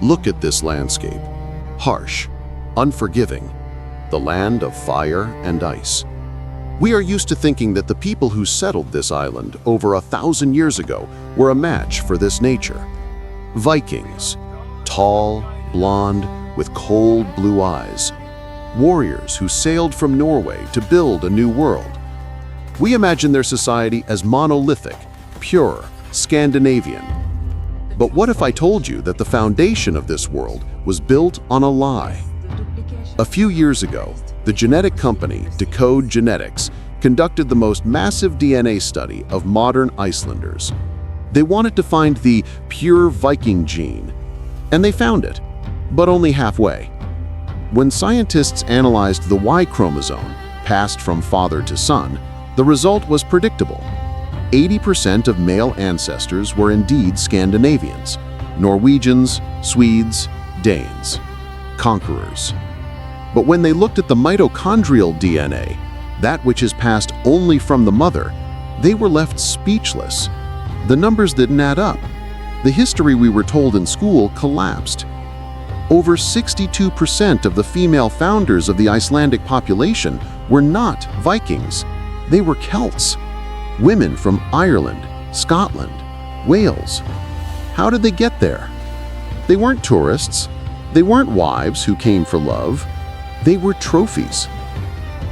Look at this landscape. Harsh, unforgiving, the land of fire and ice. We are used to thinking that the people who settled this island over 1,000 years ago were a match for this nature. Vikings, tall, blond, with cold blue eyes. Warriors who sailed from Norway to build a new world. We imagine their society as monolithic, pure, Scandinavian. But what if I told you that the foundation of this world was built on a lie? A few years ago, the genetic company Decode Genetics conducted the most massive DNA study of modern Icelanders. They wanted to find the pure Viking gene, and they found it, but only halfway. When scientists analyzed the Y chromosome, passed from father to son, the result was predictable. 80% of male ancestors were indeed Scandinavians, Norwegians, Swedes, Danes, conquerors. But when they looked at the mitochondrial DNA, that which is passed only from the mother, they were left speechless. The numbers didn't add up. The history we were told in school collapsed. Over 62% of the female founders of the Icelandic population were not Vikings. They were Celts. Women from Ireland, Scotland, Wales. How did they get there? They weren't tourists. They weren't wives who came for love. They were trophies.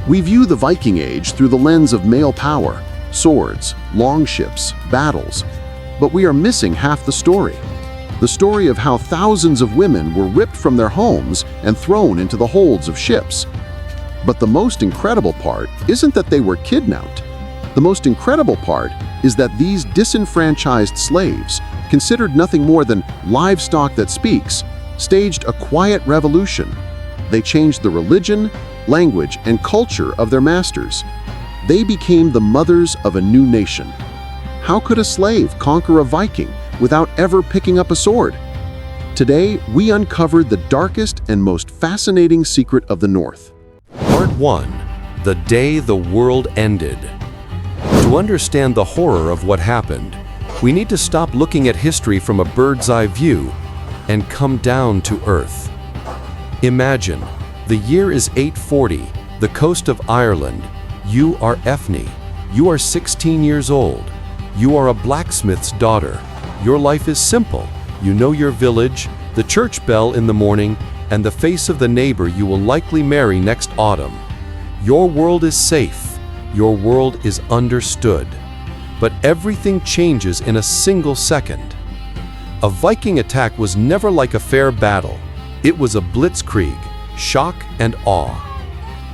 We view the Viking Age through the lens of male power, swords, longships, battles. But we are missing half the story. The story of how thousands of women were ripped from their homes and thrown into the holds of ships. But the most incredible part isn't that they were kidnapped. The most incredible part is that these disenfranchised slaves, considered nothing more than livestock that speaks, staged a quiet revolution. They changed the religion, language, and culture of their masters. They became the mothers of a new nation. How could a slave conquer a Viking without ever picking up a sword? Today, we uncovered the darkest and most fascinating secret of the North. Part 1. The Day the World Ended. To understand the horror of what happened, we need to stop looking at history from a bird's-eye view and come down to earth. Imagine, the year is 840, the coast of Ireland. You are Ethne. You are 16 years old. You are a blacksmith's daughter. Your life is simple. You know your village, the church bell in the morning, and the face of the neighbor you will likely marry next autumn. Your world is safe. Your world is understood. But everything changes in a single second. A Viking attack was never like a fair battle. It was a blitzkrieg, shock and awe.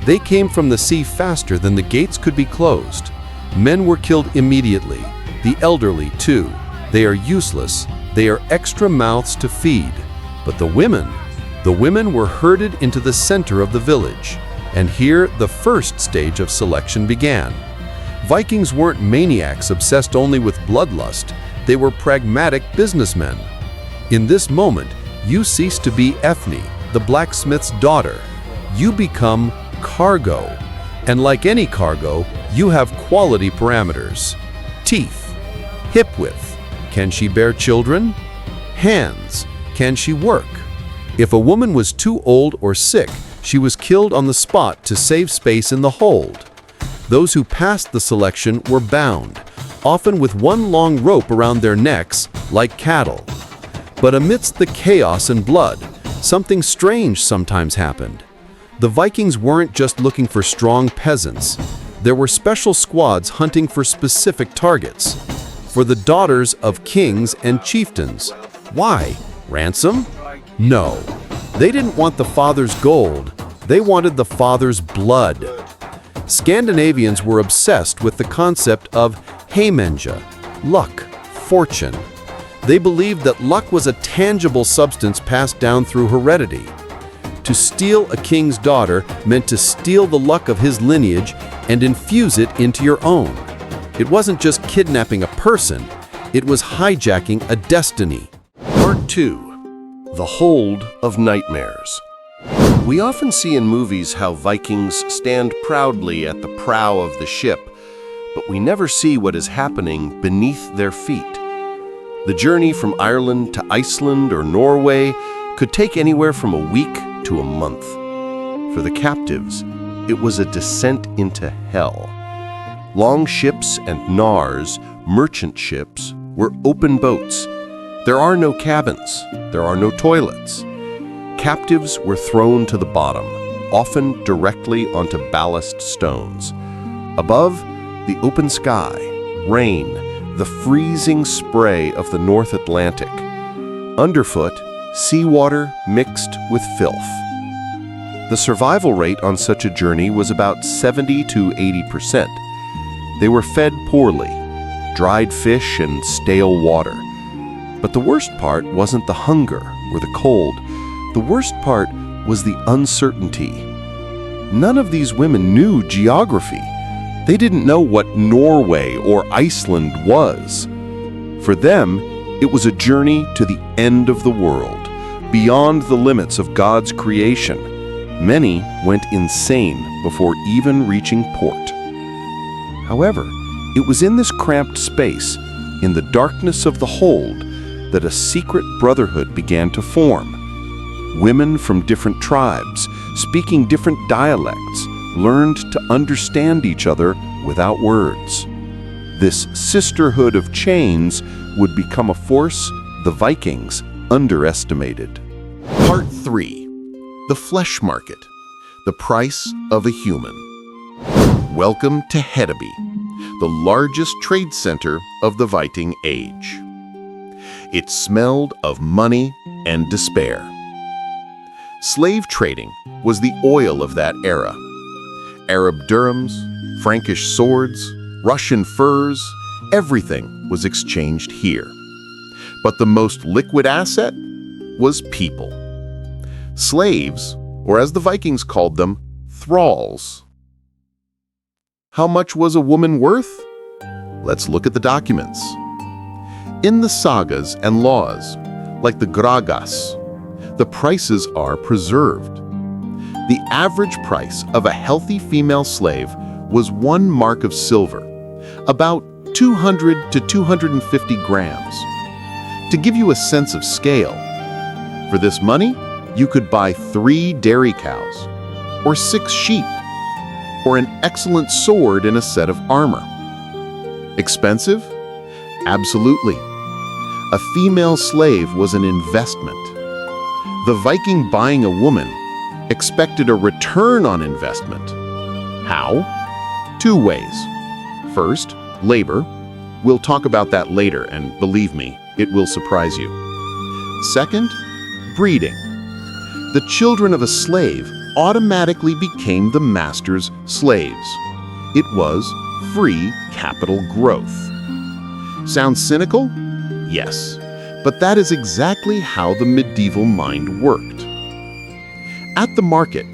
They came from the sea faster than the gates could be closed. Men were killed immediately, the elderly too. They are useless, they are extra mouths to feed. But the women were herded into the center of the village. And here, the first stage of selection began. Vikings weren't maniacs obsessed only with bloodlust. They were pragmatic businessmen. In this moment, you cease to be Ethne, the blacksmith's daughter. You become cargo. And like any cargo, you have quality parameters. Teeth, hip width, can she bear children? Hands, can she work? If a woman was too old or sick, she was killed on the spot to save space in the hold. Those who passed the selection were bound, often with one long rope around their necks, like cattle. But amidst the chaos and blood, something strange sometimes happened. The Vikings weren't just looking for strong peasants. There were special squads hunting for specific targets. For the daughters of kings and chieftains. Why? Ransom? No. They didn't want the father's gold. They wanted the father's blood. Scandinavians were obsessed with the concept of heimenja, luck, fortune. They believed that luck was a tangible substance passed down through heredity. To steal a king's daughter meant to steal the luck of his lineage and infuse it into your own. It wasn't just kidnapping a person, it was hijacking a destiny. Part 2. The Hold of Nightmares. We often see in movies how Vikings stand proudly at the prow of the ship, but we never see what is happening beneath their feet. The journey from Ireland to Iceland or Norway could take anywhere from a week to a month. For the captives, it was a descent into hell. Long ships and nars, merchant ships, were open boats. There are no cabins. There are no toilets. Captives were thrown to the bottom, often directly onto ballast stones. Above, the open sky, rain, the freezing spray of the North Atlantic. Underfoot, seawater mixed with filth. The survival rate on such a journey was about 70 to 80%. They were fed poorly, dried fish and stale water. But the worst part wasn't the hunger or the cold. The worst part was the uncertainty. None of these women knew geography. They didn't know what Norway or Iceland was. For them, it was a journey to the end of the world, beyond the limits of God's creation. Many went insane before even reaching port. However, it was in this cramped space, in the darkness of the hold, that a secret brotherhood began to form. Women from different tribes, speaking different dialects, learned to understand each other without words. This sisterhood of chains would become a force the Vikings underestimated. Part 3. The Flesh Market. The Price of a Human. Welcome to Hedeby, the largest trade center of the Viking Age. It smelled of money and despair. Slave trading was the oil of that era. Arab dirhams, Frankish swords, Russian furs, everything was exchanged here. But the most liquid asset was people. Slaves, or as the Vikings called them, thralls. How much was a woman worth? Let's look at the documents. In the sagas and laws, like the Gragas, the prices are preserved. The average price of a healthy female slave was 1 mark of silver, about 200 to 250 grams. To give you a sense of scale, for this money, you could buy 3 dairy cows, or 6 sheep, or an excellent sword and a set of armor. Expensive? Absolutely. A female slave was an investment. The Viking buying a woman expected a return on investment. How? 2 ways. First, labor. We'll talk about that later, and believe me, it will surprise you. Second, breeding. The children of a slave automatically became the master's slaves. It was free capital growth. Sounds cynical? Yes, but that is exactly how the medieval mind worked. At the market,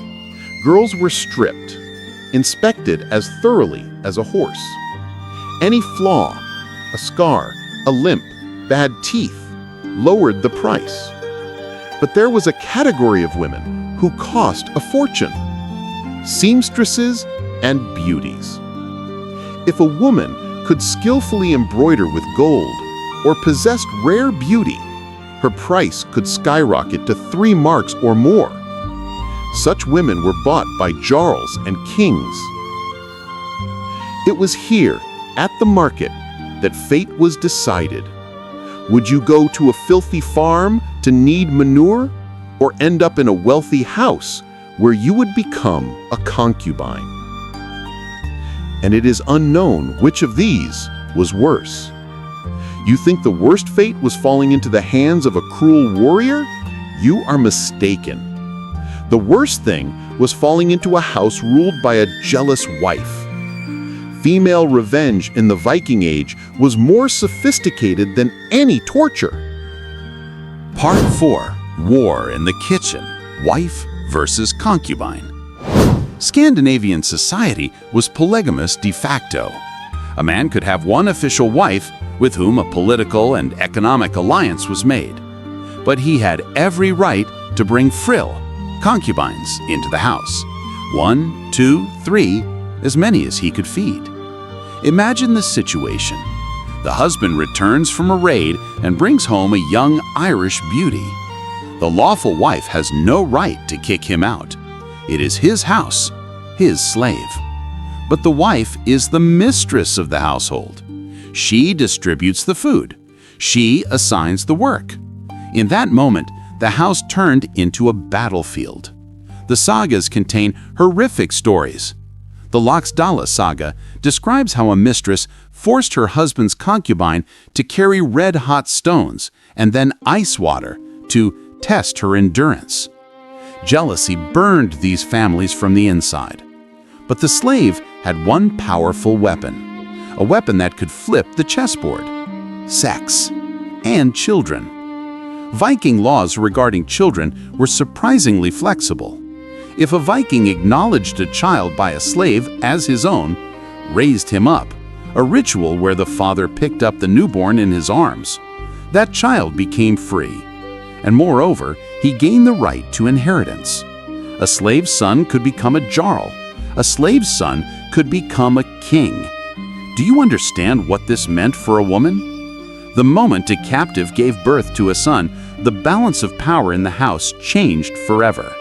girls were stripped, inspected as thoroughly as a horse. Any flaw, a scar, a limp, bad teeth, lowered the price. But there was a category of women who cost a fortune: seamstresses and beauties. If a woman could skillfully embroider with gold or possessed rare beauty, her price could skyrocket to 3 marks or more. Such women were bought by jarls and kings. It was here, at the market, that fate was decided. Would you go to a filthy farm to knead manure, or end up in a wealthy house where you would become a concubine? And it is unknown which of these was worse. You think the worst fate was falling into the hands of a cruel warrior? You are mistaken. The worst thing was falling into a house ruled by a jealous wife. Female revenge in the Viking Age was more sophisticated than any torture. Part 4. War in the Kitchen. Wife versus concubine. Scandinavian society was polygamous de facto. A man could have one official wife with whom a political and economic alliance was made. But he had every right to bring frill, concubines, into the house. 1, 2, 3, as many as he could feed. Imagine the situation. The husband returns from a raid and brings home a young Irish beauty. The lawful wife has no right to kick him out. It is his house, his slave. But the wife is the mistress of the household. She distributes the food. She assigns the work. In that moment, the house turned into a battlefield. The sagas contain horrific stories. The Laxdala saga describes how a mistress forced her husband's concubine to carry red-hot stones and then ice water to test her endurance. Jealousy burned these families from the inside. But the slave had one powerful weapon, a weapon that could flip the chessboard: sex and children. Viking laws regarding children were surprisingly flexible. If a Viking acknowledged a child by a slave as his own, raised him up, a ritual where the father picked up the newborn in his arms, that child became free. And moreover, he gained the right to inheritance. A slave's son could become a jarl. A slave's son could become a king. Do you understand what this meant for a woman? The moment a captive gave birth to a son, the balance of power in the house changed forever.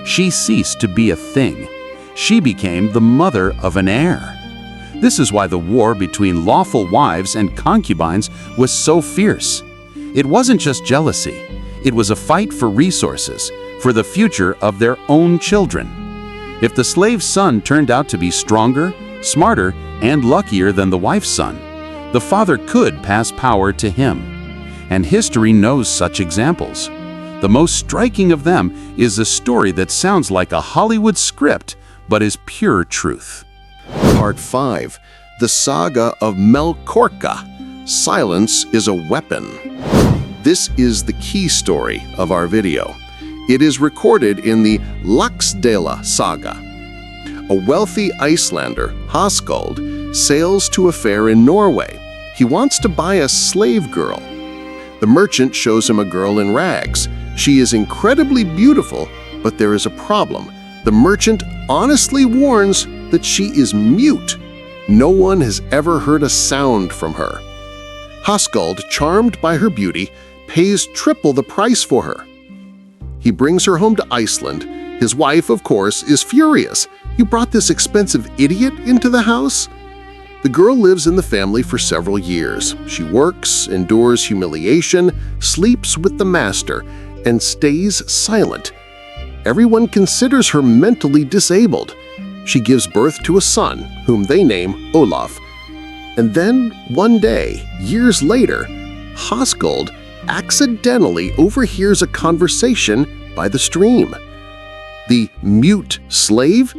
She ceased to be a thing. She became the mother of an heir. This is why the war between lawful wives and concubines was so fierce. It wasn't just jealousy. It was a fight for resources, for the future of their own children. If the slave's son turned out to be stronger, smarter, and luckier than the wife's son, the father could pass power to him. And history knows such examples. The most striking of them is a story that sounds like a Hollywood script, but is pure truth. Part 5. The Saga of Melkorka. Silence is a weapon. This is the key story of our video. It is recorded in the Laxdala saga. A wealthy Icelander, Hoskuld, sails to a fair in Norway. He wants to buy a slave girl. The merchant shows him a girl in rags. She is incredibly beautiful, but there is a problem. The merchant honestly warns that she is mute. No one has ever heard a sound from her. Hoskuld, charmed by her beauty, pays triple the price for her. He brings her home to Iceland. His wife, of course, is furious. "You brought this expensive idiot into the house?" The girl lives in the family for several years. She works, endures humiliation, sleeps with the master, and stays silent. Everyone considers her mentally disabled. She gives birth to a son, whom they name Olaf. And then, one day, years later, Hoskuld accidentally overhears a conversation by the stream. The mute slave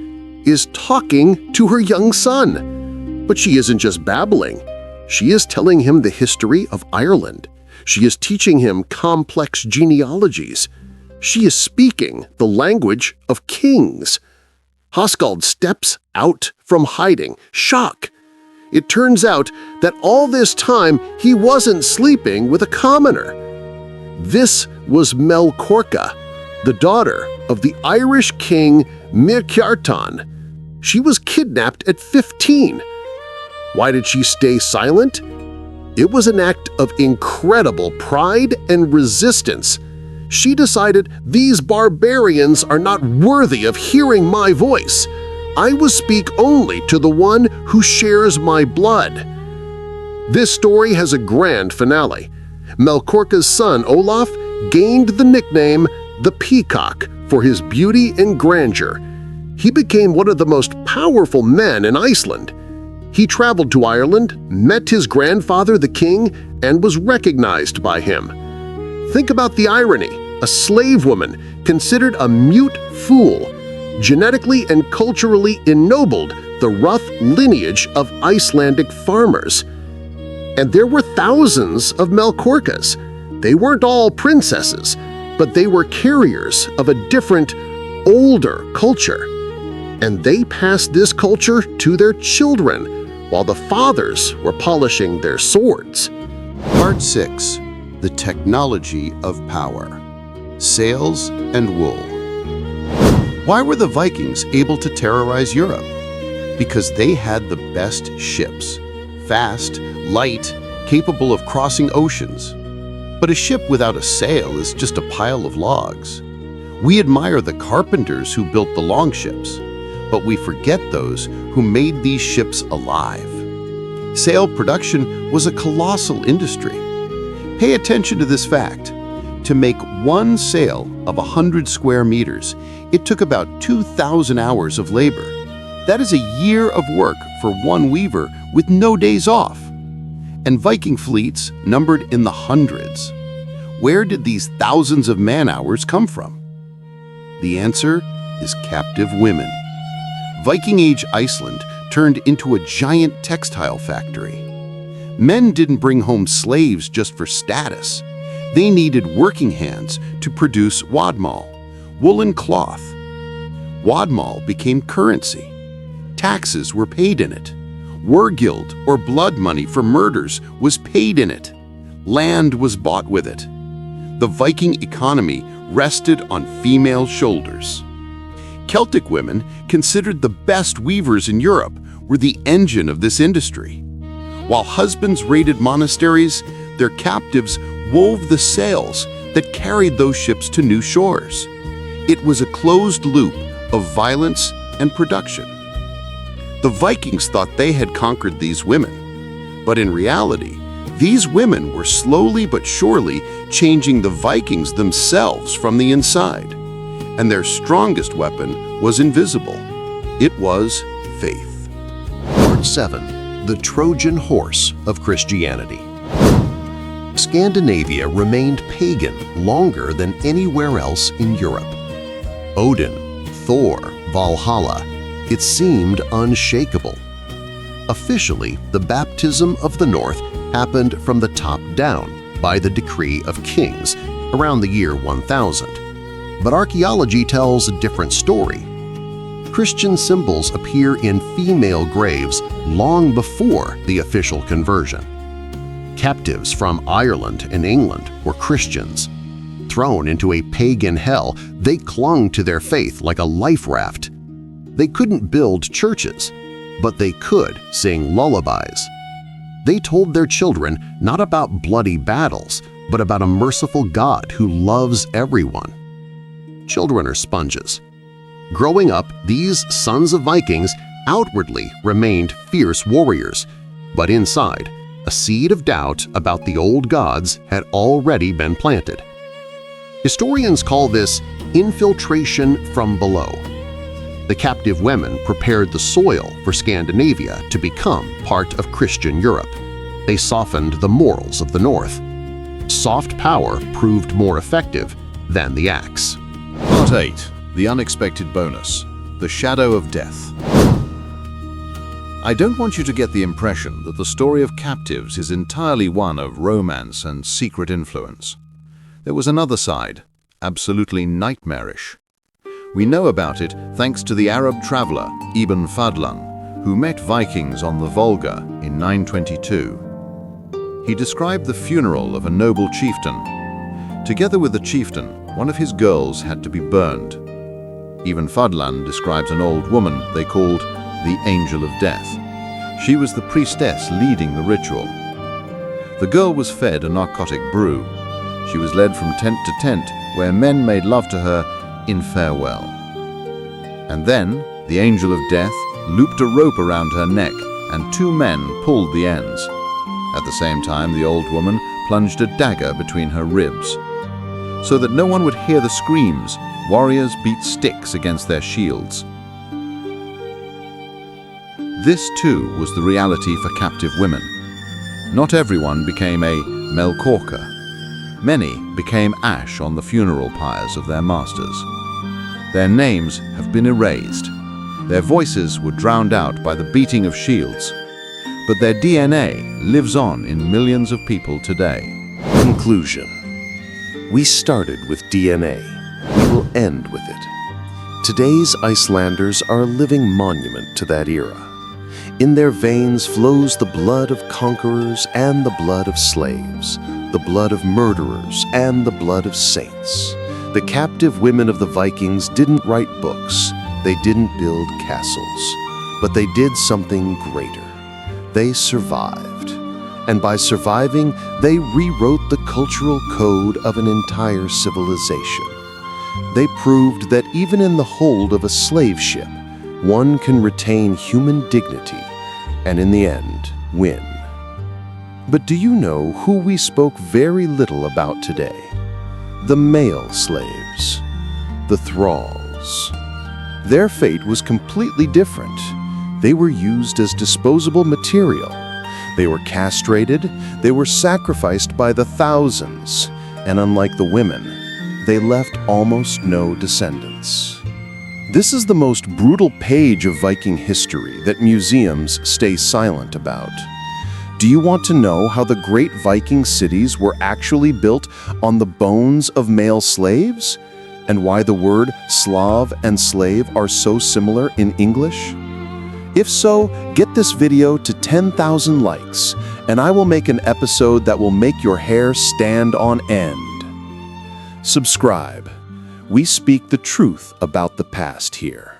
is talking to her young son. But she isn't just babbling. She is telling him the history of Ireland. She is teaching him complex genealogies. She is speaking the language of kings. Hoskuld steps out from hiding, shock. It turns out that all this time he wasn't sleeping with a commoner. This was Melkorka, the daughter of the Irish king Merciless. She was kidnapped at 15. Why did she stay silent? It was an act of incredible pride and resistance. She decided, "These barbarians are not worthy of hearing my voice. I will speak only to the one who shares my blood." This story has a grand finale. Melkorka's son Olaf gained the nickname the Peacock for his beauty and grandeur. He became one of the most powerful men in Iceland. He traveled to Ireland, met his grandfather the king, and was recognized by him. Think about the irony. A slave woman, considered a mute fool, genetically and culturally ennobled the rough lineage of Icelandic farmers. And there were thousands of Melkorkas. They weren't all princesses, but they were carriers of a different, older culture. And they passed this culture to their children, while the fathers were polishing their swords. Part 6. The Technology of Power. Sails and wool. Why were the Vikings able to terrorize Europe? Because they had the best ships, fast, light, capable of crossing oceans. But a ship without a sail is just a pile of logs. We admire the carpenters who built the longships, but we forget those who made these ships alive. Sail production was a colossal industry. Pay attention to this fact. To make one sail of 100 square meters, it took about 2,000 hours of labor. That is a year of work for one weaver with no days off. And Viking fleets numbered in the hundreds. Where did these thousands of man-hours come from? The answer is captive women. Viking Age Iceland turned into a giant textile factory. Men didn't bring home slaves just for status. They needed working hands to produce wadmal, woolen cloth. Wadmal became currency. Taxes were paid in it. Wargild, or blood money for murders, was paid in it. Land was bought with it. The Viking economy rested on female shoulders. Celtic women, considered the best weavers in Europe, were the engine of this industry. While husbands raided monasteries, their captives wove the sails that carried those ships to new shores. It was a closed loop of violence and production. The Vikings thought they had conquered these women, but in reality, these women were slowly but surely changing the Vikings themselves from the inside, and their strongest weapon was invisible. It was faith. Part 7. The Trojan Horse of Christianity. Scandinavia remained pagan longer than anywhere else in Europe. Odin, Thor, Valhalla, it seemed unshakable. Officially, the baptism of the North happened from the top down by the decree of kings around the year 1000. But archaeology tells a different story. Christian symbols appear in female graves long before the official conversion. Captives from Ireland and England were Christians. Thrown into a pagan hell, they clung to their faith like a life raft. They couldn't build churches, but they could sing lullabies. They told their children not about bloody battles, but about a merciful God who loves everyone. Children are sponges. Growing up, these sons of Vikings outwardly remained fierce warriors, but inside, a seed of doubt about the old gods had already been planted. Historians call this infiltration from below. The captive women prepared the soil for Scandinavia to become part of Christian Europe. They softened the morals of the North. Soft power proved more effective than the axe. Part 8. The Unexpected Bonus. The Shadow of Death. I don't want you to get the impression that the story of captives is entirely one of romance and secret influence. There was another side, absolutely nightmarish. We know about it thanks to the Arab traveler Ibn Fadlan, who met Vikings on the Volga in 922. He described the funeral of a noble chieftain. Together with the chieftain, one of his girls had to be burned. Ibn Fadlan describes an old woman they called the Angel of Death. She was the priestess leading the ritual. The girl was fed a narcotic brew. She was led from tent to tent where men made love to her in farewell. And then the Angel of Death looped a rope around her neck and two men pulled the ends. At the same time, the old woman plunged a dagger between her ribs. So that no one would hear the screams, warriors beat sticks against their shields. This, too, was the reality for captive women. Not everyone became a Melkorka. Many became ash on the funeral pyres of their masters. Their names have been erased. Their voices were drowned out by the beating of shields. But their DNA lives on in millions of people today. Conclusion. We started with DNA. We will end with it. Today's Icelanders are a living monument to that era. In their veins flows the blood of conquerors and the blood of slaves, the blood of murderers and the blood of saints. The captive women of the Vikings didn't write books, they didn't build castles, but they did something greater. They survived. And by surviving, they rewrote the cultural code of an entire civilization. They proved that even in the hold of a slave ship, one can retain human dignity and in the end, win. But do you know who we spoke very little about today? The male slaves, the thralls. Their fate was completely different. They were used as disposable material. They were castrated, they were sacrificed by the thousands, and unlike the women, they left almost no descendants. This is the most brutal page of Viking history that museums stay silent about. Do you want to know how the great Viking cities were actually built on the bones of male slaves? And why the word Slav and slave are so similar in English? If so, get this video to 10,000 likes, and I will make an episode that will make your hair stand on end. Subscribe. We speak the truth about the past here.